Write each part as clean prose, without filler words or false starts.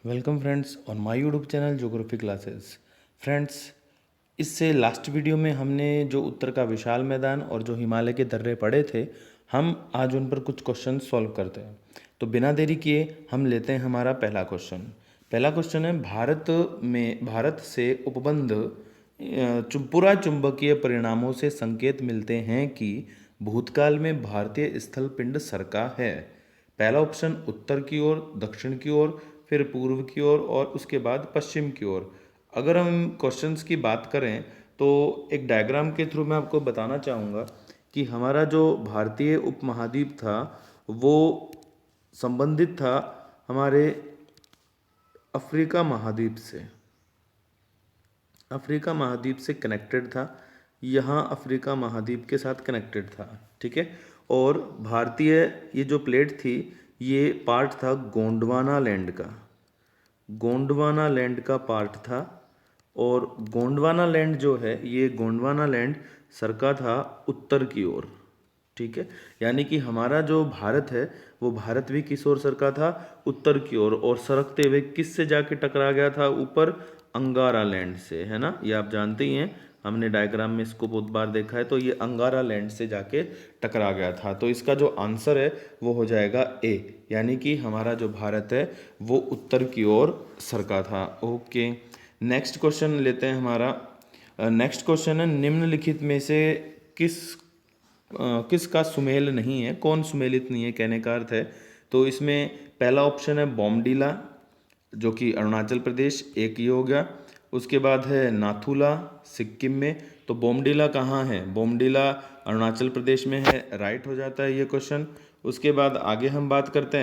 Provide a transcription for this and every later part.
Welcome friends on my YouTube channel geography classes. Friends, इससे last video में हमने जो उत्तर का विशाल मैदान और जो हिमालय के दर्रे पढ़े थे, हम आज उन पर कुछ क्वेश्चन सॉल्व करते हैं। तो बिना देरी किए हम लेते हैं हमारा पहला क्वेश्चन। पहला क्वेश्चन है, भारत से उपबंध पुरा चुंबकीय परिणामों से संकेत मिलते हैं कि भूतकाल में भारतीय स्थल पिंड सरका है। पहला ऑप्शन उत्तर की ओर, दक्षिण की ओर, फिर पूर्व की ओर और उसके बाद पश्चिम की ओर। अगर हम क्वेश्चंस की बात करें तो एक डायग्राम के थ्रू मैं आपको बताना चाहूँगा कि हमारा जो भारतीय उपमहाद्वीप था वो संबंधित था हमारे अफ्रीका महाद्वीप से कनेक्टेड था। यहाँ अफ्रीका महाद्वीप के साथ कनेक्टेड था, ठीक है। और भारतीय ये जो प्लेट थी ये पार्ट था गोंडवाना लैंड का पार्ट था। और गोंडवाना लैंड जो है, ये गोंडवाना लैंड सरका था उत्तर की ओर, ठीक है। यानी कि हमारा जो भारत है वो भारत भी किस ओर सरका था, उत्तर की ओर। और सरकते हुए किस से जाके टकरा गया था, ऊपर अंगारा लैंड से, है ना। ये आप जानते ही हैं, हमने डायग्राम में इसको बहुत बार देखा है। तो ये अंगारा लैंड से जाके टकरा गया था। तो इसका जो आंसर है वो हो जाएगा ए, यानी कि हमारा जो भारत है वो उत्तर की ओर सरका था। ओके, नेक्स्ट क्वेश्चन लेते हैं हमारा। नेक्स्ट क्वेश्चन है, निम्नलिखित में से किसका सुमेल नहीं है, कौन सुमेलित नहीं है, कहने का अर्थ है। तो इसमें पहला ऑप्शन है बॉमडीला, जो कि अरुणाचल प्रदेश, एक ये हो गया। उसके बाद है नाथुला, सिक्किम में। तो बॉमडीला कहाँ है, बॉमडीला अरुणाचल प्रदेश में है, राइट हो जाता है ये क्वेश्चन। उसके बाद आगे हम बात करते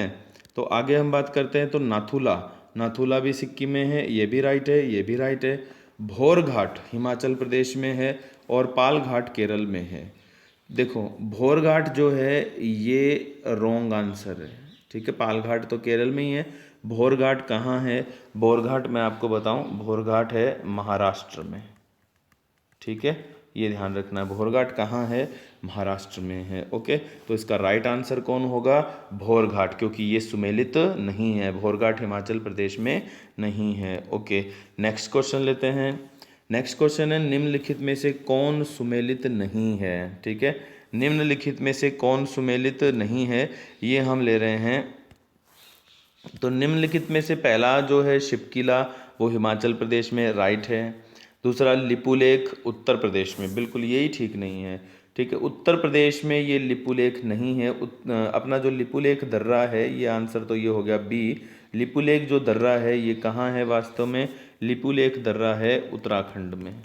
हैं, तो नाथुला भी सिक्किम में है, ये भी राइट है, ये भी राइट है। भोर घाट हिमाचल प्रदेश में है और पाल घाट केरल में है। देखो, भोर घाट जो है ये रॉन्ग आंसर है, ठीक है। पाल घाट तो केरल में ही है, भोर घाट कहाँ है, भोर घाट मैं आपको बताऊं, भोर घाट है महाराष्ट्र में, ठीक है। ये ध्यान रखना है, भोर घाट कहाँ है, महाराष्ट्र में है। ओके, तो इसका राइट आंसर कौन होगा, भोर घाट, क्योंकि ये सुमेलित नहीं है, भोर घाट हिमाचल प्रदेश में नहीं है। ओके, नेक्स्ट क्वेश्चन लेते हैं। नेक्स्ट क्वेश्चन है, निम्नलिखित में से कौन सुमेलित नहीं है, ठीक है। निम्नलिखित में से कौन सुमेलित नहीं है, ये हम ले रहे हैं। तो निम्नलिखित में से पहला जो है शिवकिला, वो हिमाचल प्रदेश में, राइट है। दूसरा लिपुलेख उत्तर प्रदेश में, बिल्कुल यही ठीक नहीं है, ठीक है। उत्तर प्रदेश में ये लिपुलेख नहीं है। अपना जो लिपुलेख दर्रा है, ये आंसर तो ये हो गया बी। लिपुलेख जो दर्रा है ये कहाँ है वास्तव में, लिपुलेख दर्रा है उत्तराखंड में,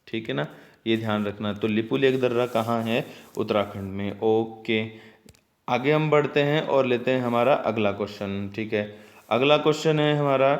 ठीक है ना, ये ध्यान रखना। तो लिपुलेख दर्रा कहाँ है, उत्तराखंड में। ओके, आगे हम बढ़ते हैं और लेते हैं हमारा अगला क्वेश्चन, ठीक है। अगला क्वेश्चन है हमारा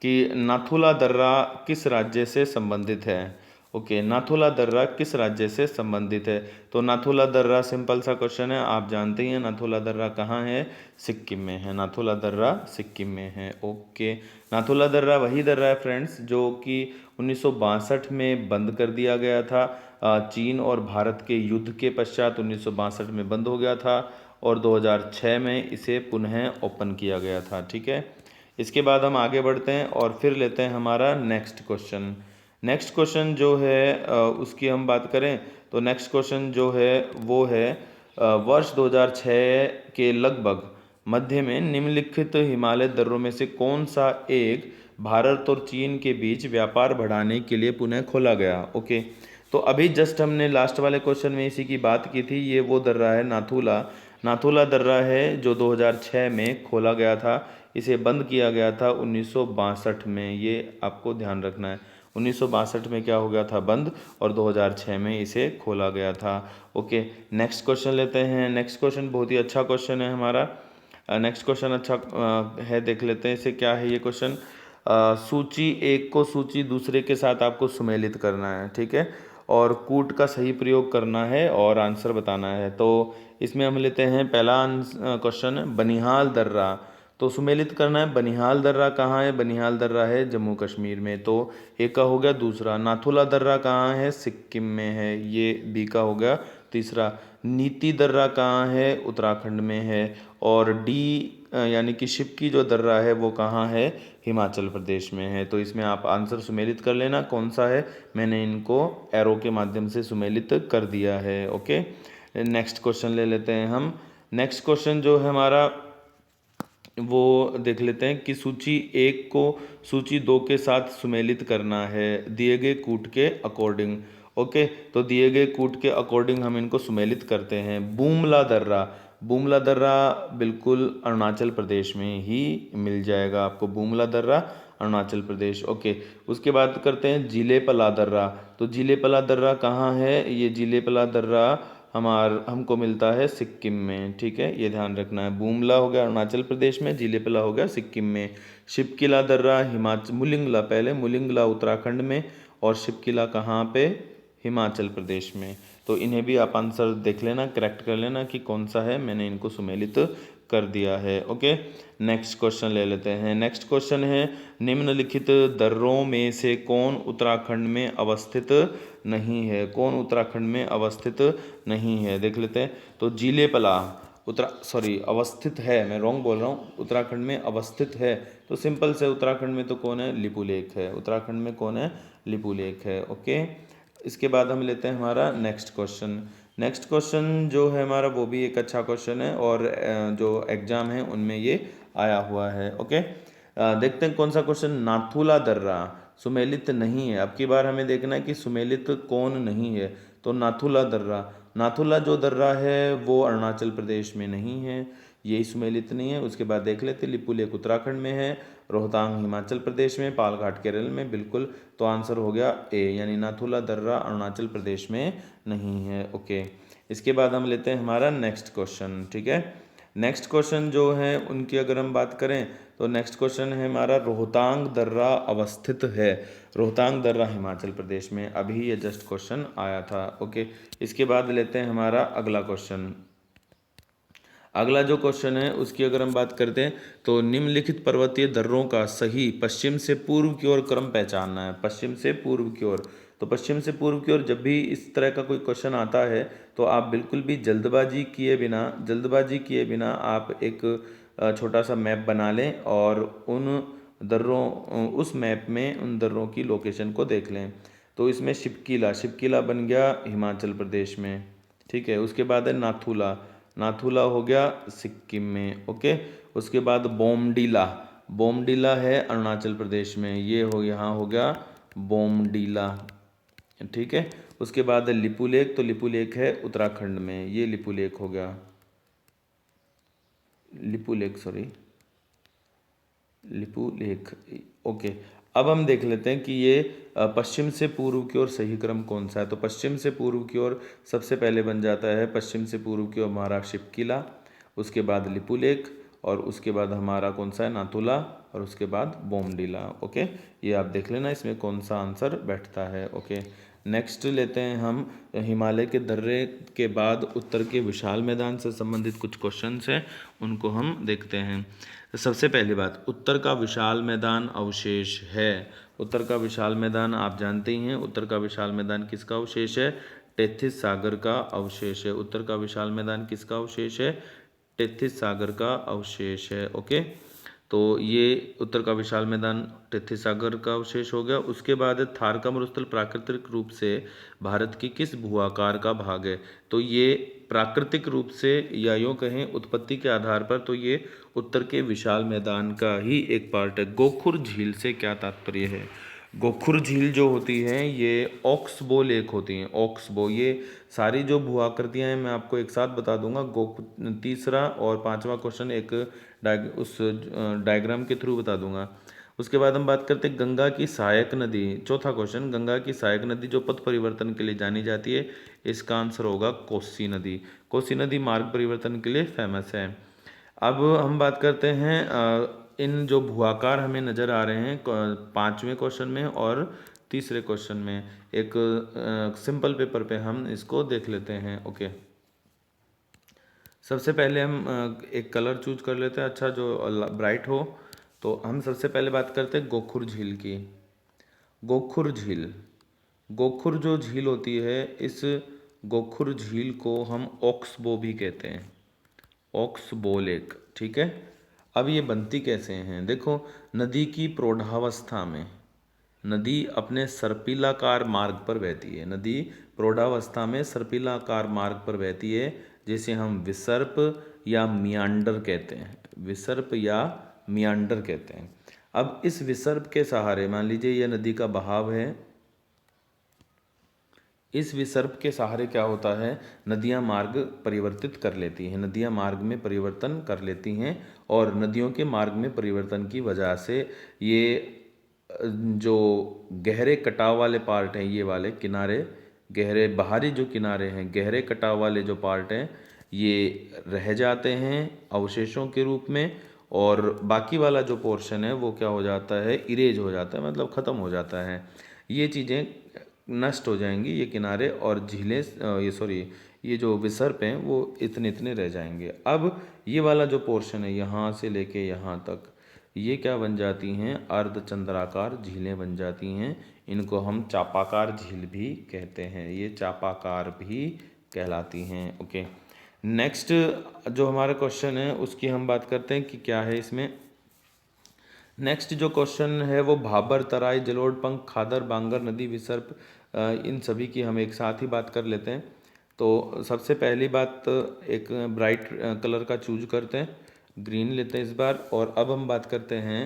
कि नाथुला दर्रा किस राज्य से संबंधित है। ओके, नाथुला दर्रा किस राज्य से संबंधित है। तो नाथुला दर्रा सिंपल सा क्वेश्चन है, आप जानते ही हैं नाथुला दर्रा कहाँ है, सिक्किम में है, नाथुला दर्रा सिक्किम में है। ओके, नाथुला दर्रा वही दर्रा है फ्रेंड्स जो कि 1962 में बंद कर दिया गया था। चीन और भारत के युद्ध के पश्चात 1962 में बंद हो गया था और 2006 में इसे पुनः ओपन किया गया था, ठीक है। इसके बाद हम आगे बढ़ते हैं और फिर लेते हैं हमारा नेक्स्ट क्वेश्चन। नेक्स्ट क्वेश्चन जो है उसकी हम बात करें तो नेक्स्ट क्वेश्चन जो है वो है, वर्ष 2006 के लगभग मध्य में निम्नलिखित हिमालय दर्रों में से कौन सा एक भारत और चीन के बीच व्यापार बढ़ाने के लिए पुनः खोला गया। ओके, तो अभी जस्ट हमने लास्ट वाले क्वेश्चन में इसी की बात की थी। ये वो दर्रा है नाथुला दर्रा है जो 2006 में खोला गया था। इसे बंद किया गया था 1962 में, ये आपको ध्यान रखना है। 1962 में क्या हो गया था, बंद, और 2006 में इसे खोला गया था। ओके, नेक्स्ट क्वेश्चन लेते हैं। नेक्स्ट क्वेश्चन बहुत ही अच्छा क्वेश्चन है हमारा। नेक्स्ट क्वेश्चन अच्छा है, देख लेते हैं इसे, क्या है ये क्वेश्चन। सूची एक को सूची दूसरे के साथ आपको सुमेलित करना है, ठीक है, और कूट का सही प्रयोग करना है और आंसर बताना है। तो इसमें हम लेते हैं पहला क्वेश्चन, बनिहाल दर्रा। तो सुमेलित करना है, बनिहाल दर्रा कहाँ है, बनिहाल दर्रा है जम्मू कश्मीर में, तो ए का हो गया। दूसरा, नाथुला दर्रा कहाँ है, सिक्किम में है, ये बी का हो गया। तीसरा नीति दर्रा कहाँ है, उत्तराखंड में है। और डी यानी कि शिवकी जो दर्रा है वो कहाँ है, हिमाचल प्रदेश में है। तो इसमें आप आंसर सुमेलित कर लेना कौन सा है, मैंने इनको एरो के माध्यम से सुमेलित कर दिया है। ओके, नेक्स्ट क्वेश्चन ले लेते हैं हम। नेक्स्ट क्वेश्चन जो है हमारा वो देख लेते हैं कि सूची 1 को सूची 2 के साथ सुमेलित करना है दिए गए कूट के अकॉर्डिंग। ओके, तो दिए गए कूट के अकॉर्डिंग हम इनको सुमेलित करते हैं। बूमला दर्रा, बूमला दर्रा बिल्कुल अरुणाचल प्रदेश में ही मिल जाएगा आपको, बूमला दर्रा अरुणाचल प्रदेश। ओके, उसके बाद करते हैं जिलेपला दर्रा। तो जिलेपला दर्रा कहाँ है, ये जिलेपला दर्रा हमको मिलता है सिक्किम में। ठीक है, ये ध्यान रखना है। बूमला हो गया अरुणाचल प्रदेश में, जिलेपला हो गया सिक्किम में। शिवकिला दर्रा हिमाचल, मुलिंगला पहले, मुलिंगला उत्तराखंड में और शिवकिला कहाँ पे, हिमाचल प्रदेश में। तो इन्हें भी आप आंसर देख लेना, करेक्ट कर लेना कि कौन सा है, मैंने इनको सुमेलित कर दिया है। ओके, नेक्स्ट क्वेश्चन ले लेते हैं। नेक्स्ट क्वेश्चन है निम्नलिखित दर्रों में से कौन उत्तराखंड में अवस्थित नहीं है, कौन उत्तराखंड में अवस्थित नहीं है, देख लेते हैं। तो जिलेपला अवस्थित है, मैं रॉन्ग बोल रहा हूँ, उत्तराखंड में अवस्थित है। तो सिंपल से उत्तराखंड में तो कौन है, लिपुलेख है, उत्तराखंड में कौन है, लिपुलेख है। ओके, इसके बाद हम लेते हैं हमारा नेक्स्ट क्वेश्चन। नेक्स्ट क्वेश्चन जो है हमारा वो भी एक अच्छा क्वेश्चन है और जो एग्जाम है उनमें ये आया हुआ है। ओके, देखते हैं कौन सा क्वेश्चन। नाथुला दर्रा सुमेलित नहीं है, अब की बार हमें देखना है कि सुमेलित कौन नहीं है। तो नाथुला दर्रा, नाथुला जो दर्रा है वो अरुणाचल प्रदेश में नहीं है, यही सुमेलित नहीं है। उसके बाद देख लेते, लिपुलेख उत्तराखंड में है, रोहतांग हिमाचल प्रदेश में, पालघाट केरल में, बिल्कुल। तो आंसर हो गया ए, यानी नाथुला दर्रा अरुणाचल प्रदेश में नहीं है। ओके, इसके बाद हम लेते हैं हमारा नेक्स्ट क्वेश्चन। ठीक है, नेक्स्ट क्वेश्चन जो है उनकी अगर हम बात करें तो नेक्स्ट क्वेश्चन है हमारा रोहतांग दर्रा अवस्थित है, रोहतांग दर्रा हिमाचल प्रदेश में, अभी ये जस्ट क्वेश्चन आया था। ओके, इसके बाद लेते हैं हमारा अगला क्वेश्चन। अगला जो क्वेश्चन है उसकी अगर हम बात करते हैं तो निम्नलिखित पर्वतीय दर्रों का सही पश्चिम से पूर्व की ओर क्रम पहचानना है, पश्चिम से पूर्व की ओर। तो पश्चिम से पूर्व की ओर जब भी इस तरह का कोई क्वेश्चन आता है तो आप बिल्कुल भी जल्दबाजी किए बिना आप एक छोटा सा मैप बना लें और उन दर्रों उस मैप में उन दर्रों की लोकेशन को देख लें। तो इसमें शिवकिला बन गया हिमाचल प्रदेश में। ठीक है, उसके बाद है नाथुला हो गया सिक्किम में। ओके, उसके बाद बोमडीला है अरुणाचल प्रदेश में, ये हो यहाँ हो गया बोमडीला। ठीक है, उसके बाद है लिपुलेख, तो लिपुलेख है उत्तराखंड में, ये लिपुलेख हो गया, लिपुलेख। ओके, अब हम देख लेते हैं कि ये पश्चिम से पूर्व की ओर सही क्रम कौन सा है। तो पश्चिम से पूर्व की ओर सबसे पहले बन जाता है पश्चिम से पूर्व की ओर हमारा शिवकिला, उसके बाद लिपुलेख और उसके बाद हमारा कौन सा है, नाथुला और उसके बाद बोमडीला। ओके, ये आप देख लेना इसमें कौन सा आंसर बैठता है। ओके, नेक्स्ट लेते हैं हम हिमालय के दर्रे के बाद उत्तर के विशाल मैदान से संबंधित कुछ क्वेश्चंस हैं, उनको हम देखते हैं। सबसे पहली बात, उत्तर का विशाल मैदान अवशेष है। उत्तर का विशाल मैदान आप जानते ही हैं, उत्तर का विशाल मैदान किसका अवशेष है, टेथिस सागर का अवशेष है। उत्तर का विशाल मैदान किसका अवशेष है, टेथिस सागर का अवशेष है। ओके, तो ये उत्तर का विशाल मैदान टेथिस सागर का अवशेष हो गया। उसके बाद थार का मरुस्थल प्राकृतिक रूप से भारत की किस भूआकार का भाग है। तो ये प्राकृतिक रूप से या यूँ कहें उत्पत्ति के आधार पर तो ये उत्तर के विशाल मैदान का ही एक पार्ट है। गोखुर झील से क्या तात्पर्य है, गोखुर झील जो होती है ये ऑक्सबो लेक होती हैं, ऑक्सबो। ये सारी जो भू आकृतियाँ हैं मैं आपको एक साथ बता दूंगा। तीसरा और पांचवा क्वेश्चन एक उस डायग्राम के थ्रू बता दूंगा। उसके बाद हम बात करते हैं गंगा की सहायक नदी, चौथा क्वेश्चन, गंगा की सहायक नदी जो पथ परिवर्तन के लिए जानी जाती है, इसका आंसर होगा कोसी नदी। कोसी नदी मार्ग परिवर्तन के लिए फेमस है। अब हम बात करते हैं इन जो भूआकार हमें नज़र आ रहे हैं पांचवें क्वेश्चन में और तीसरे क्वेश्चन में, एक सिंपल पेपर पे हम इसको देख लेते हैं। ओके, सबसे पहले हम एक कलर चूज कर लेते हैं अच्छा जो ब्राइट हो। तो हम सबसे पहले बात करते हैं गोखुर झील की। गोखुर झील जो झील होती है इस गोखुर झील को हम ओक्सबो भी कहते हैं, ओक्सबो लेक, ठीक है। अब ये बनती कैसे हैं, देखो नदी की प्रौढ़ावस्था में, नदी अपने सर्पिलाकार मार्ग पर बहती है, नदी प्रौढ़ावस्था में सर्पिलाकार मार्ग पर बहती है, जिसे हम विसर्प या मियांडर कहते हैं, विसर्प या मियांडर कहते हैं। अब इस विसर्प के सहारे, मान लीजिए यह नदी का बहाव है, इस विसर्प के सहारे क्या होता है, नदियां मार्ग परिवर्तित कर लेती हैं, नदियां मार्ग में परिवर्तन कर लेती हैं, और नदियों के मार्ग में परिवर्तन की वजह से ये जो गहरे कटाव वाले पार्ट हैं, ये वाले किनारे, गहरे बाहरी जो किनारे हैं, गहरे कटाव वाले जो पार्ट हैं, ये रह जाते हैं अवशेषों के रूप में, और बाकी वाला जो पोर्शन है वो क्या हो जाता है, इरेज हो जाता है, मतलब ख़त्म हो जाता है। ये चीज़ें नष्ट हो जाएंगी, ये किनारे और झीलें, ये जो विसर्प हैं वो इतने इतने रह जाएंगे। अब ये वाला जो पोर्शन है यहाँ से लेके यहाँ तक, ये क्या बन जाती हैं, अर्धचंद्राकार झीलें बन जाती हैं, इनको हम चापाकार झील भी कहते हैं, ये चापाकार भी कहलाती हैं। ओके, नेक्स्ट जो हमारा क्वेश्चन है उसकी हम बात करते हैं कि क्या है इसमें। नेक्स्ट जो क्वेश्चन है वो भाबर, तराई, जलोढ़, पंख, खादर, बांगर, नदी, विसर्प, इन सभी की हम एक साथ ही बात कर लेते हैं। तो सबसे पहली बात, एक ब्राइट कलर का चूज करते हैं, ग्रीन लेते हैं इस बार। और अब हम बात करते हैं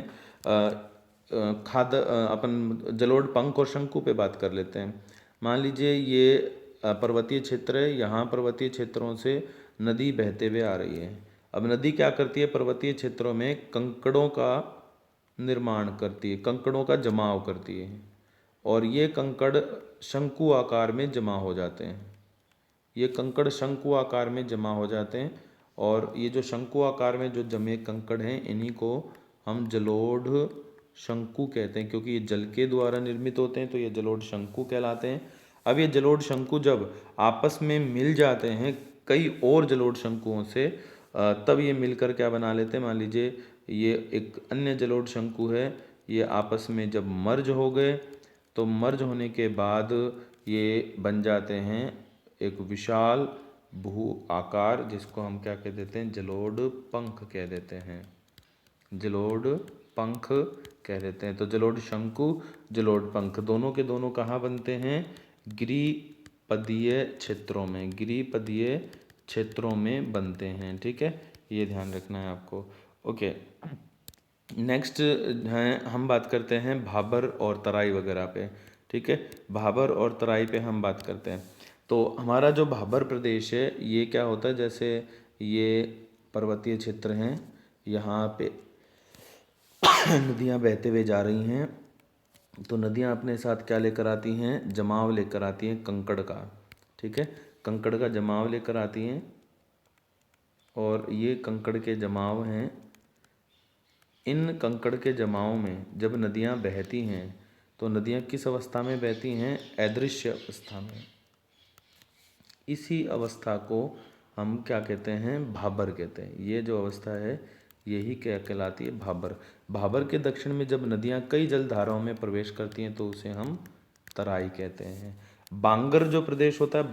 अपन जलोढ़, पंख और शंकु पे बात कर लेते हैं। मान लीजिए ये पर्वतीय क्षेत्र है, यहाँ पर्वतीय क्षेत्रों से नदी बहते हुए आ रही है। अब नदी क्या करती है, पर्वतीय क्षेत्रों में कंकड़ों का निर्माण करती है, कंकड़ों का जमाव करती है, और ये कंकड़ शंकु आकार में जमा हो जाते हैं, ये कंकड़ शंकु आकार में जमा हो जाते हैं, और ये जो शंकु आकार में जो जमे कंकड़ हैं इन्हीं को हम जलोढ़ शंकु कहते हैं, क्योंकि ये जल के द्वारा निर्मित होते हैं, तो ये जलोढ़ शंकु कहलाते हैं। अब ये जलोढ़ शंकु जब आपस में मिल जाते हैं कई और जलोढ़ शंकुओं से, तब ये मिलकर क्या बना लेते हैं, मान लीजिए ये एक अन्य जलोढ़ शंकु है, ये आपस में जब मर्ज हो गए, तो मर्ज होने के बाद ये बन जाते हैं एक विशाल भू आकार, जिसको हम क्या कह देते हैं, जलोढ़ पंख कह देते हैं, जलोढ़ पंख कह देते हैं। तो जलोढ़ शंकु, जलोढ़ पंख दोनों के दोनों कहाँ बनते हैं, गिरिपदीय क्षेत्रों में, गिरिपदीय क्षेत्रों में बनते हैं, ठीक है, ये ध्यान रखना है आपको। ओके, नेक्स्ट हैं, हम बात करते हैं भाबर और तराई वगैरह पे, ठीक है, भाबर और तराई पे हम बात करते हैं। तो हमारा जो भाबर प्रदेश है ये क्या होता है, जैसे ये पर्वतीय क्षेत्र हैं, यहाँ पे नदियाँ बहते हुए जा रही हैं, तो नदियाँ अपने साथ क्या लेकर आती हैं, जमाव लेकर आती हैं कंकड़ का, ठीक है, कंकड़ का जमाव लेकर आती हैं, और ये कंकड़ के जमाव हैं। इन कंकड़ के जमाव में जब नदियाँ बहती हैं तो नदियाँ किस अवस्था में बहती हैं, अदृश्य अवस्था में। इसी अवस्था को हम क्या कहते हैं, भाबर कहते हैं। ये जो अवस्था है यही क्या कहलाती है, भाबर। भाबर के दक्षिण में जब नदियाँ कई जलधाराओं में प्रवेश करती हैं तो उसे हम तराई कहते हैं। बांगर जो प्रदेश होता है,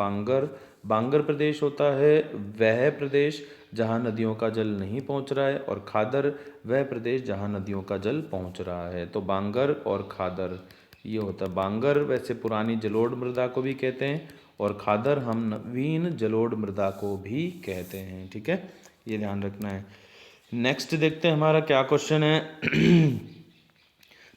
बांगर प्रदेश होता है वह प्रदेश जहाँ नदियों का जल नहीं पहुँच रहा है, और खादर वह प्रदेश जहाँ नदियों का जल पहुँच रहा है। तो बांगर और खादर ये होता है। बांगर वैसे पुरानी जलोढ़ मृदा को भी कहते हैं, और खादर हम नवीन जलोढ़ मृदा को भी कहते हैं, ठीक है, ये ध्यान रखना है। नेक्स्ट देखते हैं हमारा क्या क्वेश्चन है।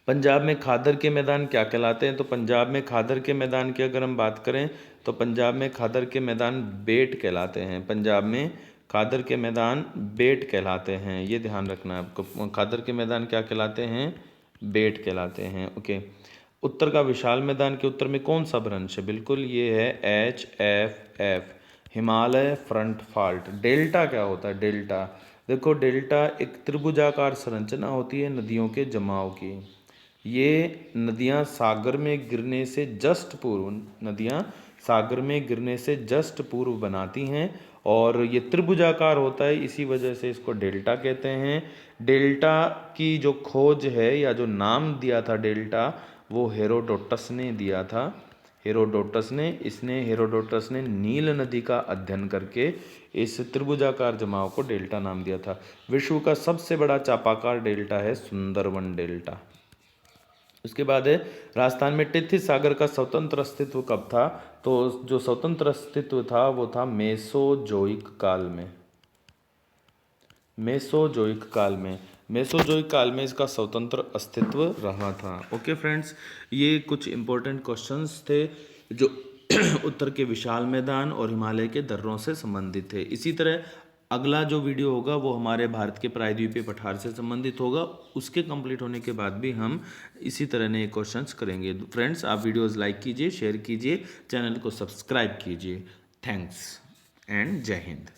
पंजाब में खादर के मैदान क्या कहलाते हैं। तो पंजाब में खादर के मैदान की अगर हम बात करें तो पंजाब में खादर के मैदान बेट कहलाते हैं। पंजाब में खादर के मैदान बेट कहलाते हैं, ये ध्यान रखना है आपको। खादर के मैदान क्या कहलाते हैं, बेट कहलाते हैं। ओके, उत्तर का विशाल मैदान के उत्तर में कौन सा भ्रंश है, बिल्कुल ये है HFF, Himalaya front fault. Delta क्या होता है, डेल्टा देखो, डेल्टा एक त्रिभुजाकार संरचना होती है नदियों के जमाव की। ये नदियाँ सागर में गिरने से जस्ट पूर्व, नदियाँ सागर में गिरने से जस्ट पूर्व बनाती हैं, और ये त्रिभुजाकार होता है, इसी वजह से इसको डेल्टा कहते हैं। डेल्टा की जो खोज है या जो नाम दिया था डेल्टा, वो हेरोडोटस ने दिया था। हेरोडोटस ने नील नदी का अध्ययन करके इस त्रिभुजाकार जमाव को डेल्टा नाम दिया था। विश्व का सबसे बड़ा चापाकार डेल्टा है सुंदरवन डेल्टा। उसके बाद है राजस्थान में टिथिस सागर का स्वतंत्र अस्तित्व कब था? तो जो स्वतंत्र अस्तित्व था वो था मेसोजोइक काल में। मेसोजोइक काल में इसका स्वतंत्र अस्तित्व रहा था। ओके फ्रेंड्स, ये कुछ इंपॉर्टेंट क्वेश्चंस थे जो उत्तर के विशाल मैदान और हिमालय के दर्रों से संबंधित थे। इसी तरह अगला जो वीडियो होगा वो हमारे भारत के प्रायद्वीपीय पठार से संबंधित होगा। उसके कंप्लीट होने के बाद भी हम इसी तरह नए क्वेश्चंस करेंगे। फ्रेंड्स, आप वीडियोस लाइक कीजिए, शेयर कीजिए, चैनल को सब्सक्राइब कीजिए। थैंक्स एंड जय हिंद।